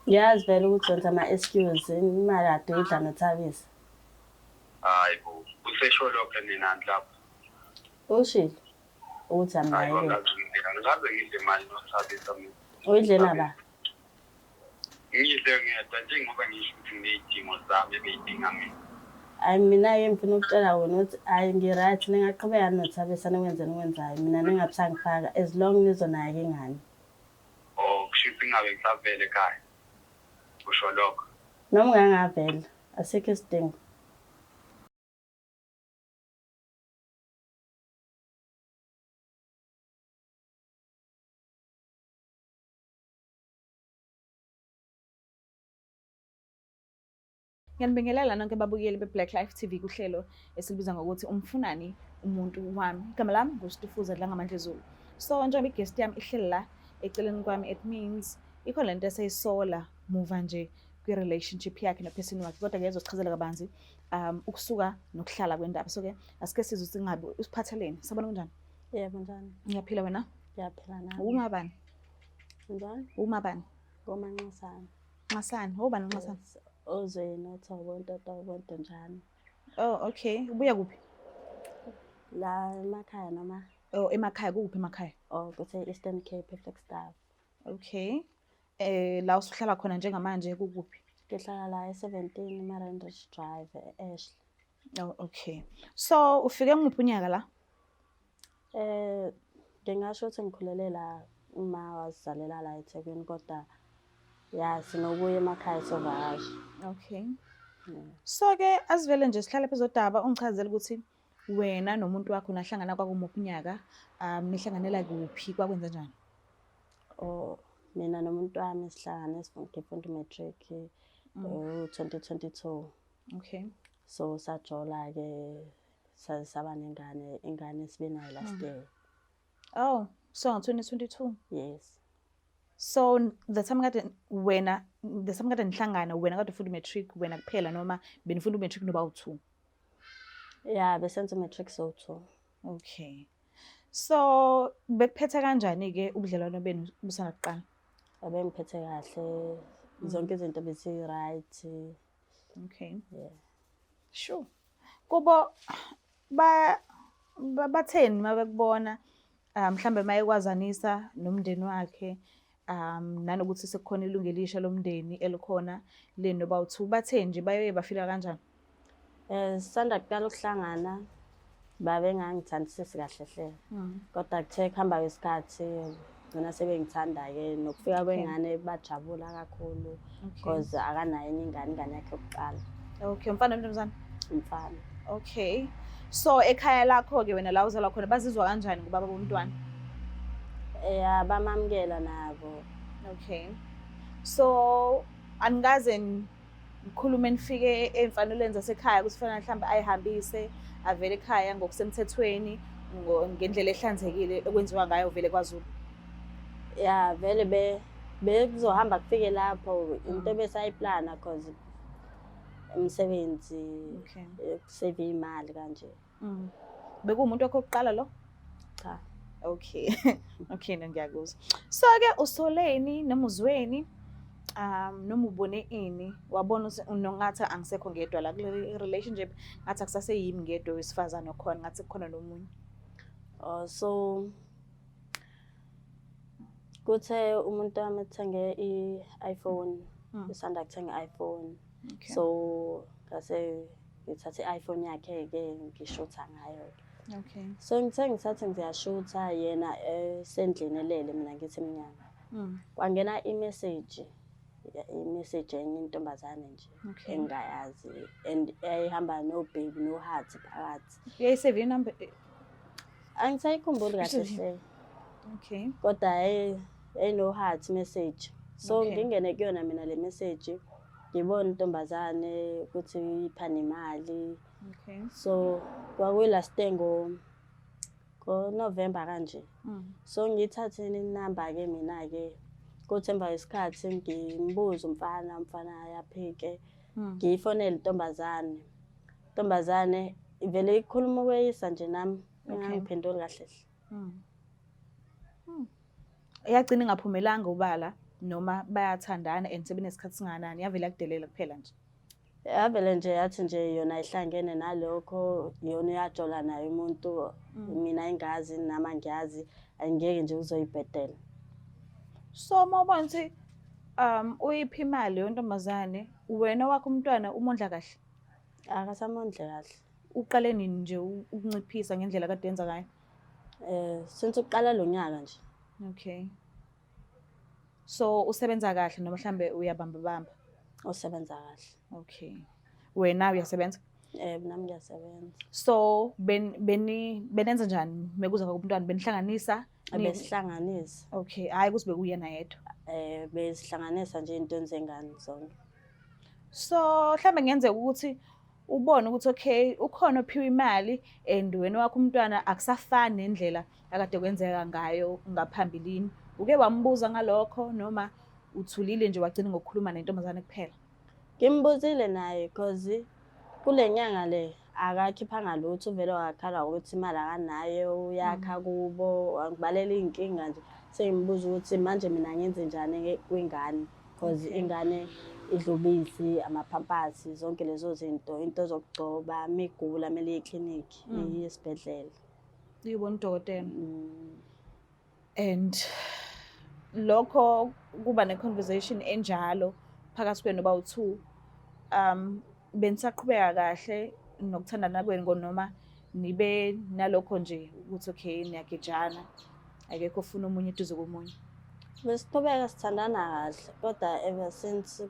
Ngiyazi vele ukuthi wenza ama-excuse imali ade uyidla noThabisa. Hayi bo, usesho lokho ninandla lapho. Ushilo ukuthi amnakekele. Ngaze ngidle imali noThabisa mina. Uyidle naba? Ngidle ngedwa njengoba ngisho ukuthi nginey'dingo zami ebey'dinga mina. Hayi mina-ke ngifuna ukutshela wena ukuthi hhayi ngi-right ningaqhubeka noThabisa niwenze nikwenzayo mina ningabusangifaka as long nizonaka ingane. Oh, kusho ukuthi ngabe ngisavele ekhaya. Kusho lokho. Noma ungangavela asikho isidingo. Ngiyanibingelela nonke ababukeli be-Black Life TV kuhlelo esilibiza ngokuthi umfunani umuntu wami. Igama lami nguStufuza Dlangamandla Zulu. So njengoba i-guest yami ihleli la eceleni kwami, it means ikhona lento eseyisola muva nje kwi-relationship yakhe nophesini wakhe. Kodwa-ke ezosichazela kabanzi ukusuka nokuhlala kwendaba. So-ke asike sizwe ukuthi ngabe usiphatheleni. Sabona kunjani? Yebo njani? Ngiyaphila wena? Ngiyaphila nami. Uma bani? Njani? Uma bani? Ngomanxasana. Nxasana. Ubani Nxasana? Ozweni oThoko Ntoto njani? Oh, okay. Ubuya kuphi? La emakhaya noma? Oh, emakhaya. Kuphi emakhaya? Oh, kuse-Eastern Cape, Flagstaff. Okay. La usuhlala khona njengamanje kukuphi? Ngihlala la e-17 Marandrash Drive e-Ashley. Oh, okay. So ufike nguphi unyaka la? Ngingasho ukuthi ngikhulele la uma wazizalela la eThekwini kodwa ya sinokuya emakhaya sovakasha. Okay. So-ke asivele nje sihlale phezu kodaba ungichazela ukuthi wena nomuntu wakho nahlangana kwakumuphi unyaka, nihlanganela kuphi, kwakwenza njani? Oh, mina nomuntu wami sihlangane ngifunda i-matric 2022. Okay. So sajola-ke saba nengane, ingane sibe nayo last year. Oh, so ngo-2022? Yes. So the time kade nihlangana wena kade ufunda i-matric wena kuphela noma benifunda i-matric noba u-2? Yeah, besenza i-matric so-2. Okay. So bekuphethe kanjani-ke ubudlelwano benu busanda kuqala? Abengiphethe kahle, zonke izinto bezi-right. Okay. Yeah. Sure. Kubo batheni mabekubona mhlambe mayekwazanisa nomndeni wakhe nanokuthi sekukhona ilungu elisha lomndeni elikhona leni noba u-2, batheni nje bayoye bafila kanjani? Sisanda kuqala ukuhlangana babengangithandisisi kahle hle. Kodwa kuthe kuhamba kwesikhathi ngina sebengithanda-ke nokufika kwengane bajabula kakhulu because akanayo ingane yakhe yokuqala. Okay, umfana nomnumzane? Umfana. Okay. So ekhaya lakho-ke wena la uzalwa khona bazizwa kanjani ngubaba bomntwana? Bamamukela nabo. Okay. So anikaze nikhulume nifike emfanelweni zasekhaya ukuthi kufanele mhlawumbe ayihambise avele ekhaya ngokusemthethweni ngendlela ehlanzekile ekwenziwa ngayo vele kwaZulu? Ya vele bekuzohamba kufike lapho into ebesayiplana because umsebenzi kusave imali kanje. Bekuwumuntu wakho wokuqala lo? Cha. Okay. Okay, ngiyakuzwa. So-ke usoleni noma uzweni noma ubone ini wabona ngathi angisekho ngedwa la kule relationship, ngathi akusaseyimi ngedwa wesifazane okhona, ngathi kukhona nomunye? So kuthe umuntu wami ethenge i-iPhone, usanda kuthenga i-iPhone. So ngase ngithathe i-iPhone yakhe-ke ngishutha ngayo. Okay. So ngithathe ngiyashutha yena esendlini elele mina ngithi emnyango. Kwangena i-message enye intombazane nje engayazi and eyihamba no-baby no-heart phakathi. Uyayisave inamba? Angisayikhumbuli kahle hle. Okay. Kodwa no-heart message. So ngingene kuyona mina le message ngibona intombazane ukuthi iphana imali. Okay. So kwakuyilast ngo-November kanje. So ngiyithatheni inamba-ke mina-ke kuthi emva kwesikhathi ngimbuza umfana ayaphike ngiyifonele intombazane ivele ikhuluma ukweyisa nje nami engangiphenduli kahle hle. Iyagcina ingaphumelanga ubala? noma bayathandana and sebenesikhathi singanani yavele yakudelela kuphela nje? Yavele nje yathi nje yona ihlangene nalokho yona yajola naye umuntu mina engazi nama ngiyazi angeke nje uzoyibhedela. So mawubona ukuthi uyiphi imali yontombazane wena wakho umntwana umondla kahle? Akasamondle kahle. Uqale nini nje ukunciphisa ngendlela kade yenza ngayo? Since uqala lo nyaka nje. Okay. So usebenza kahle noma mhlambe uyabamba? Usebenza kahle. Okay. Wena uyasebenza? Nami ngiyasebenza. So benenza njani mekuza umntwana benihlanganisa? Besihlanganisa. Okay, hayi kusibe kuyena yedwa. Besihlanganisa nje into zengane zonke. So mhlambe ngenzeka ukuthi ubone ukuthi okay ukhona ophiwa imali and wena wakho umntwana akusafani nendlela akade kwenzeka ngayo ngaphambilini. Uke wambuza ngalokho noma uthulile nje wagcina ngokukhuluma nentombazane kuphela? Ngimbuzile naye because kule nyanga le akakhiphanga lutho vele wakhala ukuthi imali akanayo uyakha kubo angibalela inkinga nje sengimbuza ukuthi manje mina ngenze njani kwingane because ingane idlubisi amaphampasi zonke lezo zinto into zokugcoba migula mele eclinic esibhedlela. Uyibona udokotela. And lokho kuba ne conversation enjalo phakathi kwenu bawu2 benisaqhubeka kahle nokuthandana kwenu noma nibe nalokho nje ukuthi okay niyagejana akekho ufuna umunye eduze komunye? Besiqhubeka sithandana kahle kodwa ever since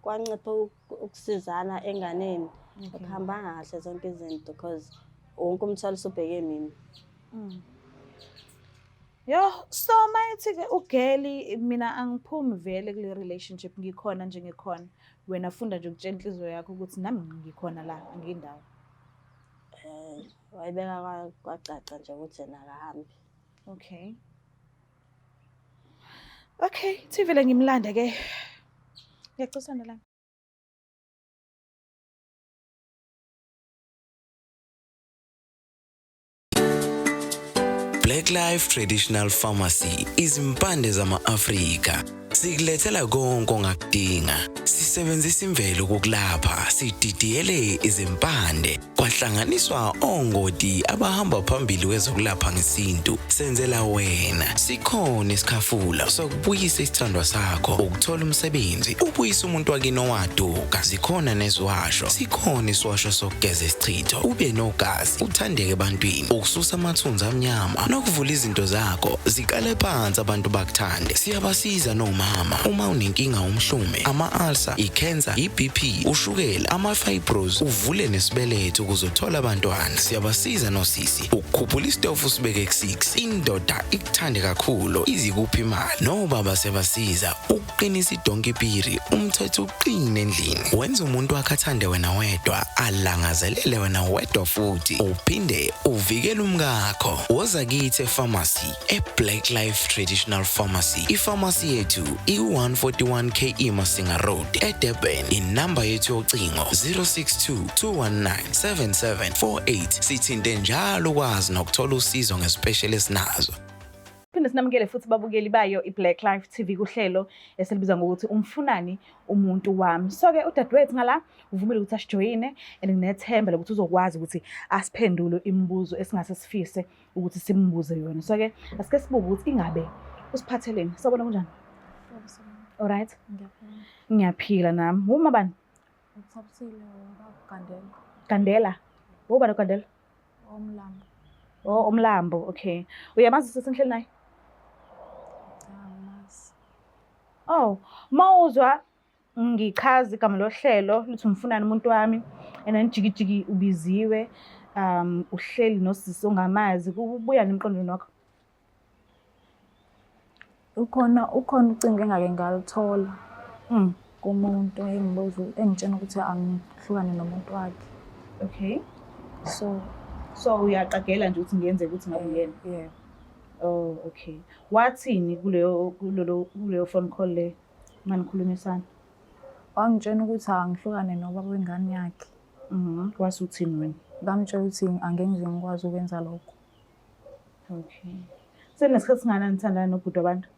kwancipha ukusizana enganeni akuhambanga kahle zonke izinto because wonke umthwalo usubheke mina. Yo, so mayithi-ke ugeli mina angiphumi vele kule relationship ngikhona nje ngikhona. Wena funda nje ukutshela inhliziyo yakho ukuthi nami ngikhona la angindawo. Wayibeka kwacaca nje ukuthi yena akahambi. Okay. Okay, thivele ngimlanda ke. Ngiyacosana la. Black Life Traditional Pharmacy izimpande zama-Afrika. Sikulethela konke ongakudinga. Sisebenzisa imvelo ukulapha, sididiyele izimpande. Kwahlanganiswa ongoti abahamba phambili wezokulapha ngesintu. Senzela wena. Sikhona isikhafula sokubuyisa isithandwa sakho, ukuthola umsebenzi, ubuyisa umuntu wakini owaduka. Sikhona nezwasho. Sikhona iswasho sokugeza isichitho. Ube nogazi, uthandeke ebantwini, ukususa amathunzi amnyama, nokuvula izinto zakho. Zikale phansi abantu bakuthande. Siyabasiza nomama uma unenkinga umhlume, ama-ulcer, i-cancer, i-BP, ushukela, ama-fibros, uvule nesibeletho ukuzothola abantwana. Siyabasiza nosisi ukukhuphula isitofu usibeke ku6. Indoda ikuthande kakhulu izikuphi imali. Nobaba sebasiza ukuqinisa idonki piri umthetho uqine endlini. Wenza umuntu akathande wena wedwa, alangazelele wena wedwa futhi uphinde uvikele umkakho. Woza kithi epharmacy eBlack Life Traditional Pharmacy. Ipharmacy yethu i141 KE Masinga Road eDurban. Inamba yethu yocingo 062 219 7748. Sithinte njalo ukwazi nokuthola usizo ngespecialist nazo. Phinde sinamukele futhi babukeli bayo iBlack Life TV kuhlelo esilibiza ngokuthi umfunani umuntu wami. So ke udadewethu ngala uvumile ukuthi asijoyine and nginethemba lokuthi uzokwazi ukuthi asiphendule imibuzo esingase sifise ukuthi simbuze yona. So ke asike sibuke ukuthi ingabe usiphatheleni. Sabona kunjani? Alright. Ngiyaphila nami. Uma bani? Uthabisile Gandela. Gandela. Ubani Gandela? Omlambo. Oh, Omlambo. Okay. Uyamazi sesenhleli naye? Oh, mawuzwa ngichaza igama lohlelo lithi umfunani umuntu wami enanijikijiki ubiziwe uhleli nosisi ongamazi kubuya nemqondweni wakho. Ukhona ucingo engake ngalithola kumuntu engibuza engitshena ukuthi angihlukane nomuntu wakhe. Okay. So uyaqagela nje ukuthi ngiyenzeke ukuthi ngabe uyena. Yeah. Oh, okay. Wathini kuleyo phone call le manikhulumisana? Wangitshena ukuthi angihlukane nobaba wengane yakhe. Wasuthini wena? Ngamtshela ukuthi angeke ngize ngikwazi ukwenza lokho. Okay. Senesikhathi singana nithandana nobhuti wabantu?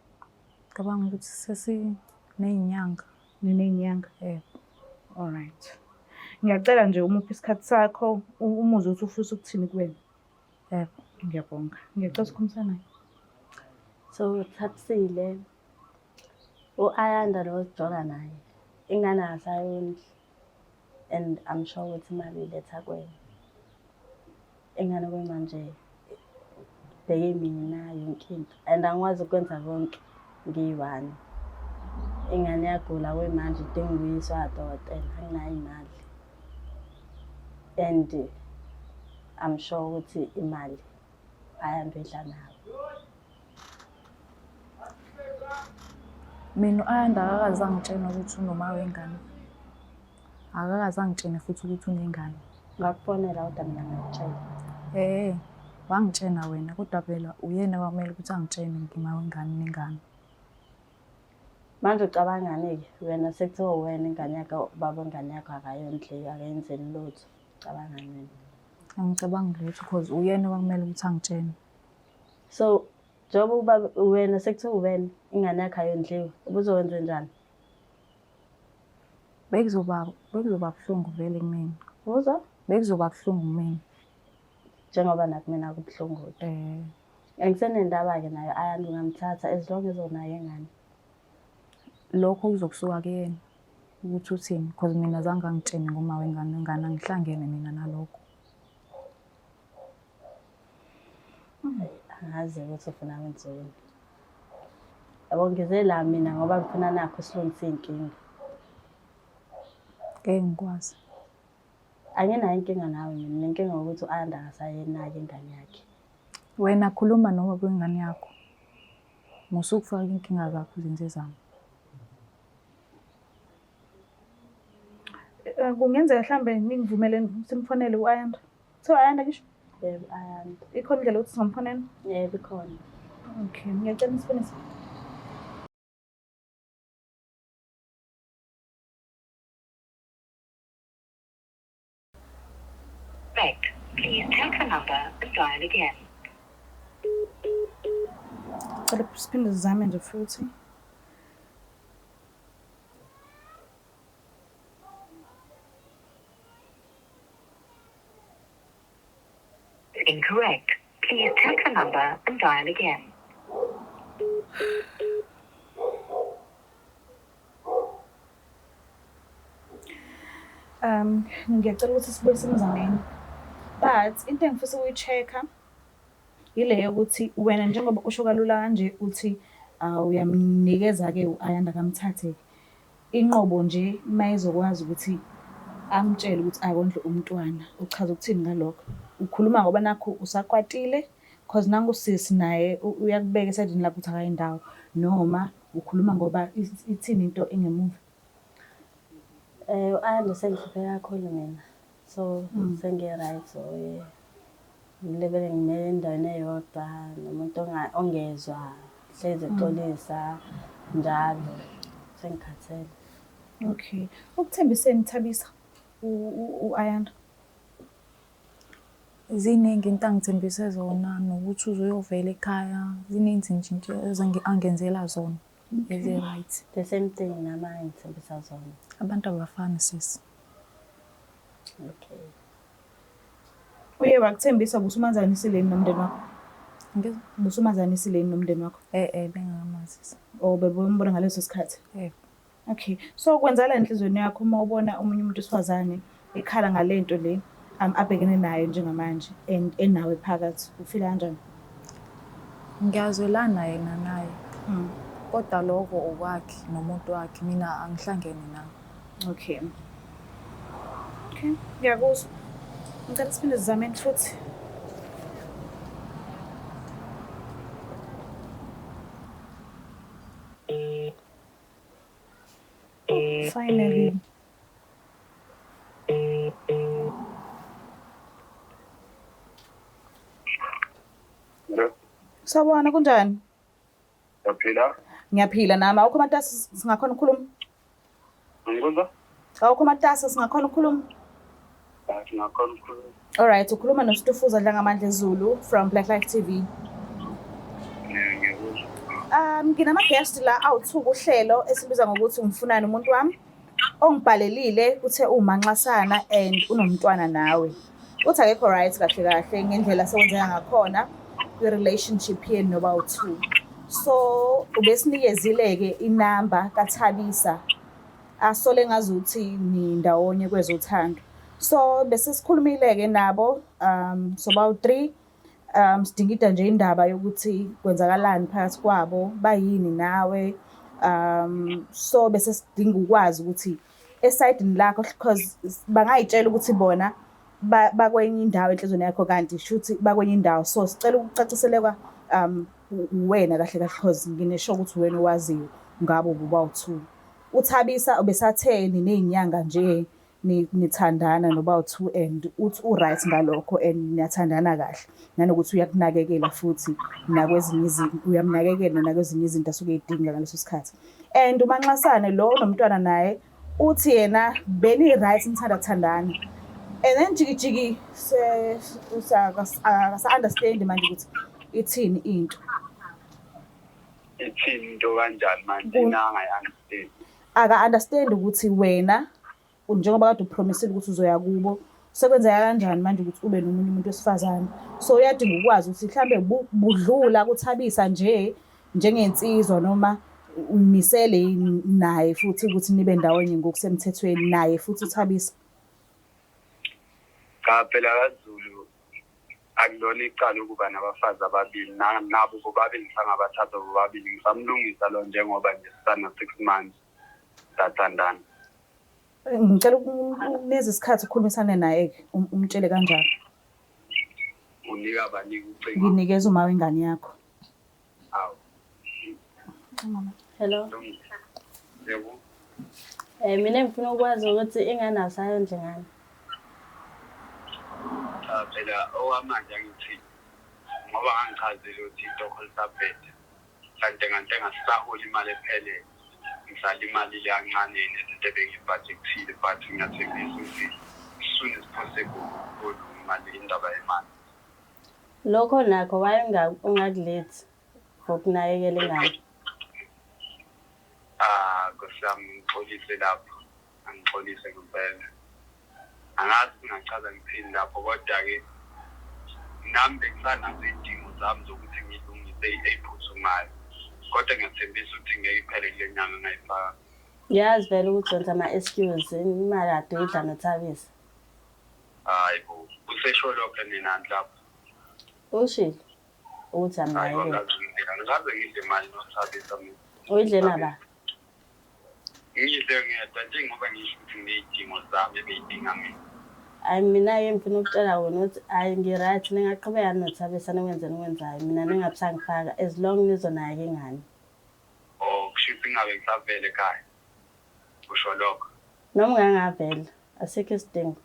Ngicabanga ukuthi sesiney'nyanga. Niney'nyanga. Yebo. Alright. Ngiyacela nje umuphi isikhathi sakho umuzwe ukuthi ufisa ukuthini kuwena. Yebo. Ngiyabonga. Ngiyacela ukukhulumisana naye. So Thabisile u-Ayanda lo sijola naye ingane akasayondli and I'm sure ukuthi imali iletha kwena. Ingane kwemanje bheke mina yonke into and angikwazi ukwenza konke ngiyi-one. Ingane yagula kwemanje idinga ukuyiswa kadokotela anginayo imali and I'm sure ukuthi imali Ayanda edla nayo. Mina u-Ayanda akakaze angitshene ukuthi unoma wengane. Akakaze angitshene futhi ukuthi unengane. Ngakufonela kodwa mina ngakutshela. Wangitshena wena kodwa phela uyena kwamele ukuthi angitshene ngima wengane nengane. Manje ucabangani-ke wena sekuthiwa wena ingane yakho baba ingane yakho akayondli akayenzeli lutho. Ucabangani wena? Angicabangi lutho because uyena kwamele ukuthi angitshene. So njengoba wena sekuthiwa wena ingane yakho ayondliwe ubuzokwenza njani? Bekuzoba buhlungu vele kumina. Uzwa? Bekuzoba buhlungu kumina. Njengoba nakumina kubuhlungu. Angisenendaba-ke nayo Ayanda ungamthatha as long as unayo ingane. Lokho kuzokusuka kuyena ukuthi uthini because mina zange angitshene ngoma wengane ngane angihlangene mina nalokho. Angazi ukuthi ufuna wenzeni. Yabo ngize la mina ngoba ngifuna nakho silungise inkinga. Ngeke ngikwazi. Anginayo inkinga nawe mina nenkinga ukuthi u-Ayanda akasayinaki ingane yakhe. Wena khuluma noma kwengane yakho. Musukufaka inkinga zakho izinto zami. Kungenzeka mhlambe ningivumele simfonele u-Ayanda. So Ayanda ngisho? Yebo Ayanda. Ikhona indlela ukuthi singamfonela? Yebo ikhona. Okay, ngiyacela nisifonise. Please take the number and dial again. Cela siphinde sizame nje futhi. Incorrect. Please take the number and dial again. Ngiyacela ukuthi sibuye simzameni. But into engifisa ukuyi-check-a ile yokuthi wena njengoba usho kalula kanje uthi uyamnikeza-ke u-Ayanda kamthathe. Inqobo nje mayizokwazi ukuthi amtshele ukuthi akondle umntwana. Uchaza ukuthini ngalokho? Ukhuluma ngoba nakho usakwatile because nangu sisi naye uyakubeka esadini lapho uthi akayindawo noma ukhuluma ngoba ithini into engemuva? U-Ayanda sengihluphe kakhulu mina. So sengi-right so ngilebele ngimele endaweni eyodwa nomuntu ongezwa hlezi exolisa njalo sengikhathele. Okay. Ukuthembiseni Thabisa u-Ayanda? Ziningi into angithembise zona nokuthi uzoyovela ekhaya. Ziningi nje angenzela zona. Is it right? The same thing nama ngithembisa zona. Abantu abafani sisi. Okay. Uye wakuthembisa busumazaniseleni nomndeni wakho? Ngizwa? Busumazaniseleni nomndeni wakho? Bengamazisa. Bebombona ngaleso sikhathi? Yebo. Okay. So kwenzala enhlizweni yakho uma ubona omunye umuntu wesifazane ekhala ngalento le abhekene nayo njengamanje and enawe phakathi ufila kanjani? Ngiyazwelana yena naye. Kodwa lokho okwakhe nomuntu wakhe mina angihlangene nawe. Okay. Okay. Ngiyakuzwa. Ngicela siphinde sizameni futhi. Finally. Hello. Sawubona kunjani? Yaphila? Ngiyaphila nami. Awukho amatasa singakhona ukukhuluma? Ngikuzwa? Awukho amatasa singakhona ukukhuluma? Singakhona ukukhuluma. Alright, ukhuluma noSitufuza Dlangamandla Zulu from Black Life TV. Ngiyakuzwa. Nginama-guest la awu-2 kuhlelo esibiza ngokuthi Umfunani Umuntu Wami. Ongibhalelile uthe umanxasana and unomntwana nawe. Uthi akekho right kahle kahle ngendlela sekwenzeka ngakhona kwi-relationship yenu noba u-2. So ubesinikezile-ke inamba kaThabisa asole ngazuthi ni ndawonye kwezothando. So bese sikhulumile-ke nabo soba u-3 sidingida nje indaba yokuthi kwenzakalani phakathi kwabo bayini nawe so bese sidinga ukwazi ukuthi esayidini lakho because bangayitshela ukuthi bona bakwenye indawo enhlizweni yakho kanti shuthi bakwenye indawo so sicela ukucaciseleka wena kahle kahle because nginesho ukuthi wena owaziyo ngabo buba u2 uThabisa ubesathe ninezinyanga nje nithandana noba u2 and uthi u-right ngalokho and niyathandana kahle nanokuthi uyakunakekela futhi nakwezinye izinto uyamnakekela nakwezinye izinto asuke edinga ngaleso sikhathi and umanxasane lo nomntwana naye uthi yena beni-right nithandathandana and then jikijiki sa-understand manje ukuthi ithini into into kanjani manje angayi-understand aka-understand ukuthi wena njengoba kade upromisile ukuthi uzoya kubo sekwenzeka kanjani manje ukuthi ube nomunye umuntu wesifazane so uyadinga ukwazi ukuthi mhlambe budlula kuThabisa nje njengensizwa noma unisele naye futhi ukuthi nibe ndawonye ngokusemthethweni naye futhi uThabisa cha phela kaZulu akulona icala ukuba nabafazi ababili nabo bobabili ngisangabathatha bobabili ngisamlungisa lo njengoba nje sisana 6 months sathandana. Ngicela ukuneza isikhathi ukukhulumisana naye-ke umtshele kanjalo. Unika bani ucingo? Nginikeza uma wengane yakho. Awu. Hello. Yebo. Mina ngifuna ukwazi ukuthi ingane asayo nje ngani. Phela owamanje angithi ngoba ngichazile ukuthi idokho lisaphethe. Kanti ngasaholi imali ephelele. Ngisala imali leyancane nezinto ebengibudgetile but ngiyathembisa ukuthi as soon as possible imali indaba yemali. Lokho nakho ungakulethi ngokunakekela ingane. Kusami ngixolise lapho. Angixolise ngempela. Angazi ngingachaza ngithini lapho kodwa-ke nami bengisanazo iy'dingo zami zokuthi ngilungise ey'phuthumayo. Kodwa ngiyathembisa ukuthi ngeke iphele kule nyanga ngayifaka. Ngiyazi vele ukuthi wenza ama-excuse imali ade uyidla noThabisa. Hayi bo, usesho lokho nina lapho. Ushilo ukuthi amnakekela. Ngaze ngidle imali noThabisa mina. Uyidle naba? Ngidle ngedwa njengoba ngisho ukuthi nginey'dingo zami ebey'dinga mina. Hayi mina-ke ngifuna ukutshela wena ukuthi hayi ngi-right ningaqhubeka noThabisa nikwenzeni okwenzayo mina ningabusangifaka as long nizonaka ingane. Kusho ukuthi ngabe ngisavele ekhaya. Kusho lokho. Noma ungangavela asikho isidingo.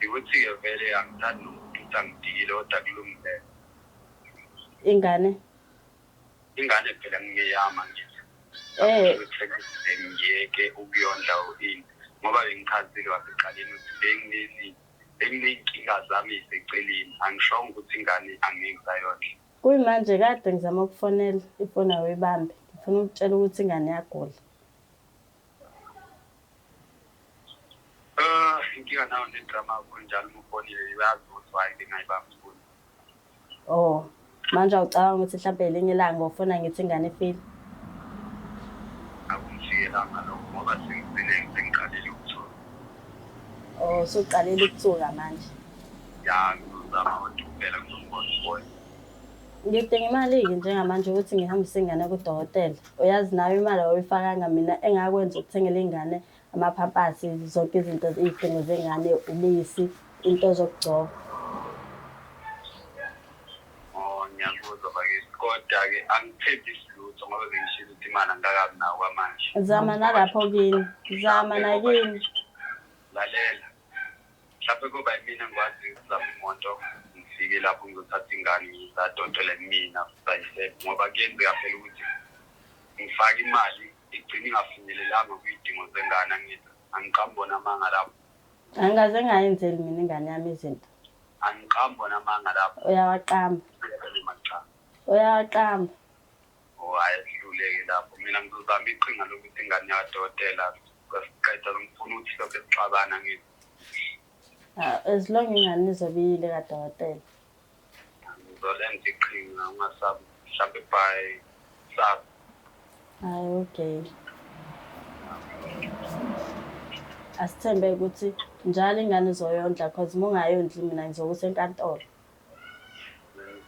Ukuthi-ke vele angithandi nomuntu ukuthi angidikile kodwa kulungile. Ingane? Ingane phela ngiyama ngithi. Ngiyeke ukuyondla ini ngoba bengichazile wasekuqaleni ukuthi benginey'nkinga zami eziseceleni angishongo ukuthi ingane angisayondla. Kuyimanje kade ngizama ukufonela ifoni yawe ibambe ngifuna ukutshela ukuthi ingane iyagula. Inkinga nayo nedrama yakho njalo ufonile uyazi ukuthi hhayi bengayibambi ifoni. Oh manje awucabanga ukuthi mhlawumbe elinye ilanga ufona ngithi ingane ifile? Akungifikelanga lokho ngoba sengiqalile ukuthola. Oh usuqalile ukuthuka manje. Ya ngizozama ukuthi kuphela ngizombona uboya. Ngidinga imali-ke njengamanje ukuthi ngihambise ingane kudokotela. Uyazi nawe imali awuyifakanga mina engakwenza ukuthengela ingane amaphampasi zonke izinto izidingo zengane ubisi into zokugcoba. Ngiyakuzwa bakithi kodwa-ke angithembisi lutho ngoba bengishilo ukuthi imali angikabi nawo kwamanje. Zama nalapho kini, zama nakini. Lalela mhlawumbe kuba yimina ngikwazi ukuzama imoto ngifike lapho ngizothatha ingane ngisadontola mina sayise ngoba kuyenzeka phela ukuthi ngifake imali igcine ingafinyelelanga kwiy'dingo zengane angiqambona amanga lapho. Angaze ngayenzeli mina ingane yami izinto. Angiqambona amanga lapho. Uyawaqamba. Uyawaqamba. ayehluleke lapho mina ngizozama iqhinga lokuthi ingane yakadokotela kwasiqeda ngifuna ukuthi lokho esixabana ngithi As long ingane izobiyile kadokotela. ngizolenza iqhinga ungasabi mhlawumbe by sab Hayi okay. Asithembe ukuthi njalo ingane izoyondla cause uma ungayondli mina ngizokusa enkantolo.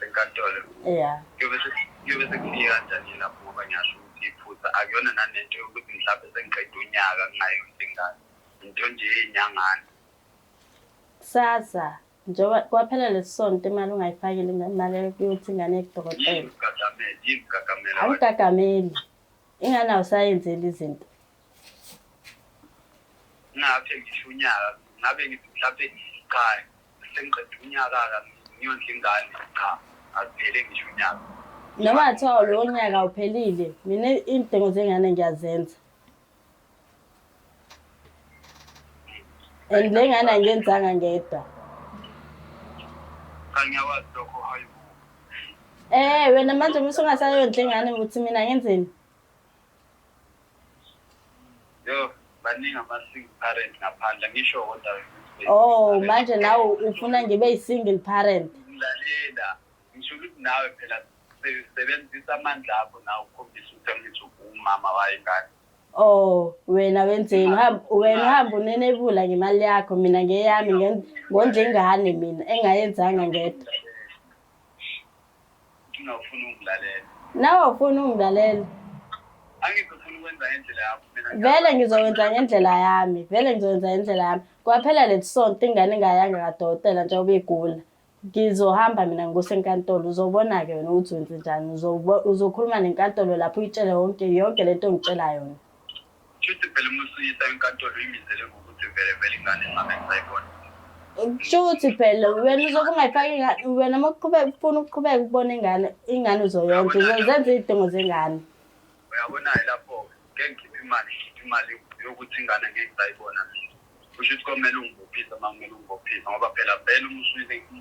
enkantolo Yeah. kuyobe sekufika kanjani lapho ngoba ngiyasho ukuthi iphutha akuyona nanento yokuthi mhlawumbe sengiqeda unyaka ngingayondli ingane into nje yenyangane Sasa njengoba kwaphela lesonto imali ungayifakile imali yokuthi ingane ekudokotela. Yimgagamela Awugagameli. Ingane awusayenzeli izinto. ngabe ngisho unyaka ngabe ngithi mhlawumbe cha sengiqeda unyaka ngiyondla ingane cha aziphele ngisho unyaka Noma athiwa lo nyaka uphelile mina indingo zengane ngiyazenza. And le ngane angiyenzanga ngedwa. kanyawazi lokho hayi Wena manje uma ungasayondla ingane ukuthi mina ngenzeni? yo baningi ama-single parent ngaphandle ngisho kodwa Oh manje nawe ufuna ngibe yi-single parent. ngilalela ngisho ukuthi nawe phela sebenzisa amandla akho nawe ukhombisa ukuthi angithi umama wayengane Oh wena wenzeni wena uhamba unenebula ngemali yakho mina ngeyami ngondle ingane mina engayenzanga ngedwa. ngingafuni ungilalela Nawe ufuna ungilalela. angizofuna ukwenza ngendlela yakho mina Vele ngizokwenza ngendlela yami. Kwaphela lesonto ingane ingayanga kadokotela njengoba igula. Ngizohamba mina ngikusenkantolo uzobona ke wena ukuthi wenze njani. Uzokhuluma nenkantolo lapho uyitshele yonke lento ngitshela yona. shuthi phela uma usuyisa enkantolo uyimizele ngokuthi vele ingane ingabe ngisayibona Kusho ukuthi phela wena uzobe ungayifaki ingane wena uma ufuna ukuqhubeka ukubona ingane uzoyonke uzozenza izidingo zengane. uyabona-ke lapho ngeke ngikhiphe imali yokuthi ingane ngeke ngisayibona kusho ukuthi komele ungibophise uma kumele ungibophise ngoba phela vele uma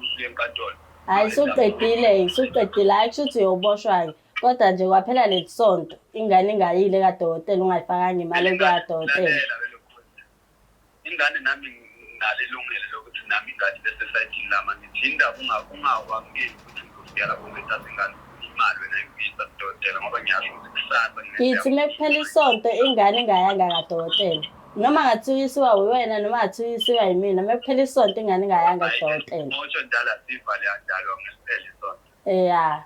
usuye enkantolo Hayi suqedile hayi kusho ukuthi uyoboshwa-ke. Kodwa nje kwaphela lesonto ingane ingayile kadokotela ungayifakanga imali ekuyadokotela. ingane nami nginalo ilungelo lokuthi nami ingane bese sayidini lama ngithi indaba ungawamukeli ukuthi ngizofika lapho ngithatha ingane imali wena ngiyisa kudokotela ngoba ngiyasho ukuthi kusasa Ngithi mekuphela isonto ingane ingayanga kadokotela. Noma ngathiwa isiwa wena noma ngathiwa isiwa yimina mekuphela isonto ingane ingayanga kadokotela. ngotsho njalo asivale kanjalo ngesiphele isonto Yeah.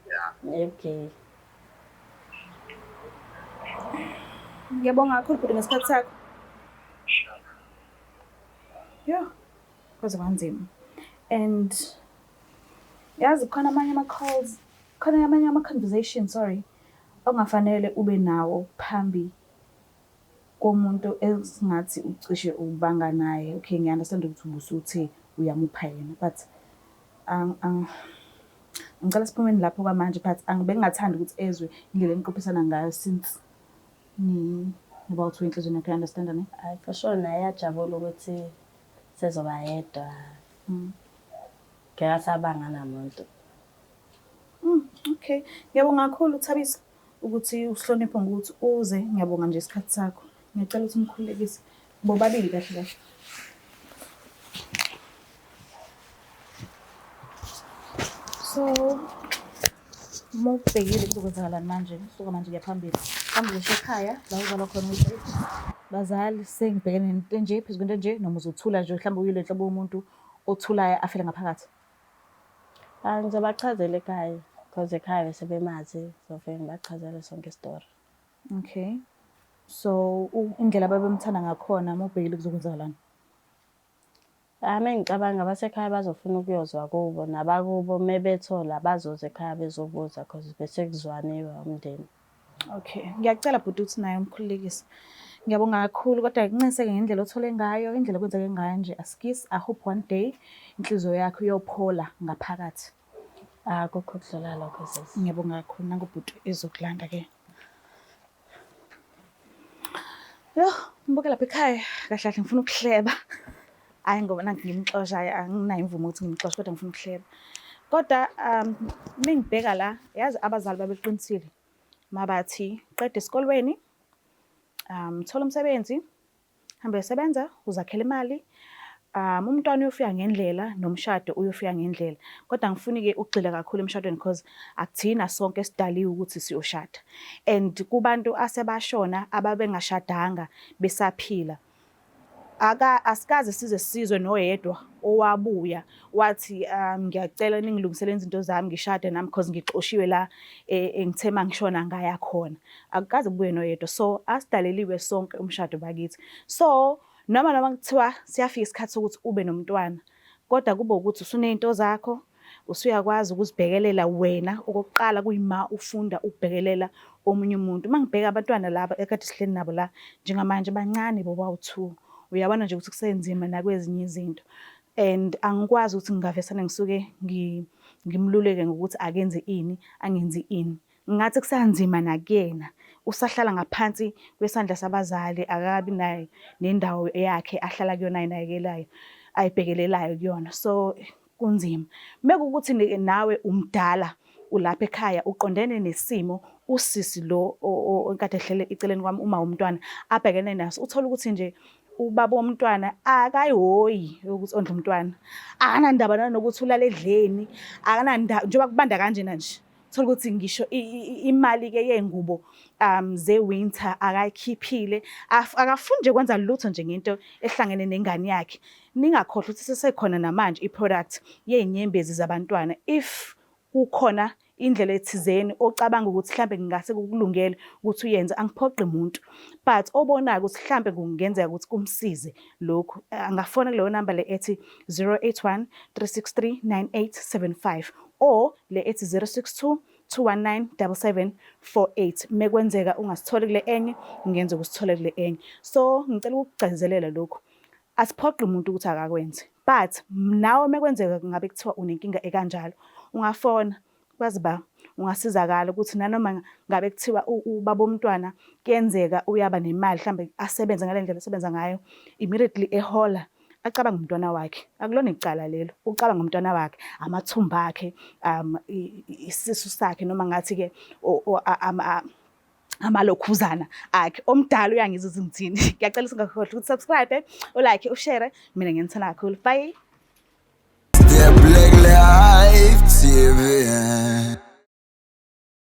ya Okay. Ngiyabonga kakhulu bhuti ngesikhathi sakho. Yo, kwaze kwanzima. And yazi khona amanye ama-calls, khona amanye ama-conversations, sorry, ongafanele ube nawo phambi komuntu esingathi ucishe ubanga naye. Okay, ngiya-understand ukuthi ubusuthe uyamupha yena, but ngicela siphumeni lapho kwamanje, but bengingathandi ukuthi ezwe indlela eniqophisana ngayo since niba uthiwa inhlizweni yakho i-understand ne? Hayi for sure naye yajabula ukuthi sezoba yedwa. Ngeke sabanga namuntu. Okay, ngiyabonga kakhulu Thabisa ukuthi usihloniphe ngokuthi uze. Ngiyabonga nje isikhathi sakho. Ngiyacela ukuthi umkhulekise bobabili kahle kahle. So mawubhekile kuzokwenzakalani manje? Suka manje ngiyaphambili. Kambe usho ekhaya la uzalwa khona ukuthi bazali sengibhekene nento nje phezu kwento nje noma uzothula nje mhlawumbe uyile nhlobo yomuntu othulayo afele ngaphakathi. Ngizobachazela ekhaya because ekhaya sebemazi zofike ngibachazele sonke story. Okay. So indlela babemthanda ngakhona mawubhekile kuzokwenzakalani? Ngicabanga abasekhaya bazofuna ukuyozwa kubo nabakubo mebethola bazoza ekhaya bezobuza because bese kuzwaniwe umndeni. Okay, ngiyacela bhuti ukuthi naye umkhululekise. Ngiyabonga kakhulu kodwa nginceseke ngendlela othole ngayo, indlela kwenzeke ngayo nje. Askis, I hope one day inhliziyo yakho iyophola ngaphakathi. Kukho kudlula lokho sisi. Ngiyabonga kakhulu nangobhuti ezokulanda ke. Yo, ngibuke lapha ekhaya kahle kahle ngifuna ukuhleba. Hayi ngoba nangi ngimxosha, anginayo imvumo ukuthi ngimxoshe kodwa ngifuna ukuhleba. Kodwa mengibheka la, yazi abazali babeqinisile mabathi qeda esikolweni, thola umsebenzi, hambe usebenza, uzakhela imali. Umntwana uyofika ngendlela nomshado uyofika ngendlela. Kodwa angifuni-ke ukugxila kakhulu emshadweni because akuthina sonke esidaliwe ukuthi siyoshada. And kubantu asebashona ababengashadanga besaphila. Asikaze size sizwe noyedwa owabuya wathi ngiyacela ningilungisele izinto zami ngishade nami because ngixoshiwe la engithe mangishona ngaya khona. Akukaze kubuye noyedwa. So asidaleliwe sonke umshado bakithi. So noma kuthiwa siyafika isikhathi sokuthi ube nomntwana, kodwa kube ukuthi usunezinto zakho, usuyakwazi ukuzibhekelela wena. Okokuqala kuyima ufunda ukubhekelela omunye umuntu. Mangibheka abantwana laba ekade sihleli nabo la njengamanje bancane bobawu2. Uyabona nje ukuthi kusenzima nakwezinye izinto. And angikwazi ukuthi ngingavesana ngisuke ngimluleke ngokuthi akenze ini, angenzi ini. Ngathi kusanzima nakuyena. Usahlala ngaphansi kwesandla sabazali, akabi nayo nendawo yakhe ahlala kuyona ayinakekelayo, ayibhekelelayo kuyona. So kunzima. Mekukuthi nawe umdala ulapha ekhaya uqondene nesimo usisi lo onkade ehlele eceleni kwami uma umntwana abhekene naso, uthola ukuthi nje ubaba womntwana akayihoyi ukuthi ondla umntwana. Akanandaba nanokuthi ulale edleni, akanandaba njengoba kubanda kanjena nje. Thola ukuthi ngisho imali ke yengubo ze-winter akayikhiphile, akafuni nje kwenza lutho nje ngento ehlangene nengane yakhe. Ningakhohlwa ukuthi sesekhona namanje i-product yezinyembezi zabantwana. If kukhona indlela ethizeni ocabanga ukuthi mhlambe ngingase kukulungele ukuthi uyenze, angiphoqi umuntu, but obonayo ukuthi mhlambe kungenzeka ukuthi kumsize lokho, angafona kuleyo number le ethi 081 363 9875 or le ethi 062 219 7748. Mekwenzeka ungasitholi kule enye, ngenze ukusithole kule enye. So ngicela ukugcizelela lokho, asiphoqi umuntu ukuthi akakwenze, but nawe mekwenzeka ngabe kuthiwa unenkinga ekanjalo, ungafona kwazi ba ungasizakala ukuthi nanoma ngabe kuthiwa ubaba womntwana kuyenzeka uyaba nemali mhlambe asebenza ngalendlela asebenza ngayo, immediately ehola acabanga umntwana wakhe. Akulona icala lelo, ucabanga umntwana wakhe, amathumba akhe, isisu sakhe, noma ngathi ke amalokhuzana akhe. Omdala uyangizwa ukuthi ngithini. Ngiyacela singakhohlwa ukuthi subscribe, ulike, ushare. Mina ngiyithanda kakhulu. Bye. The Black Life TV.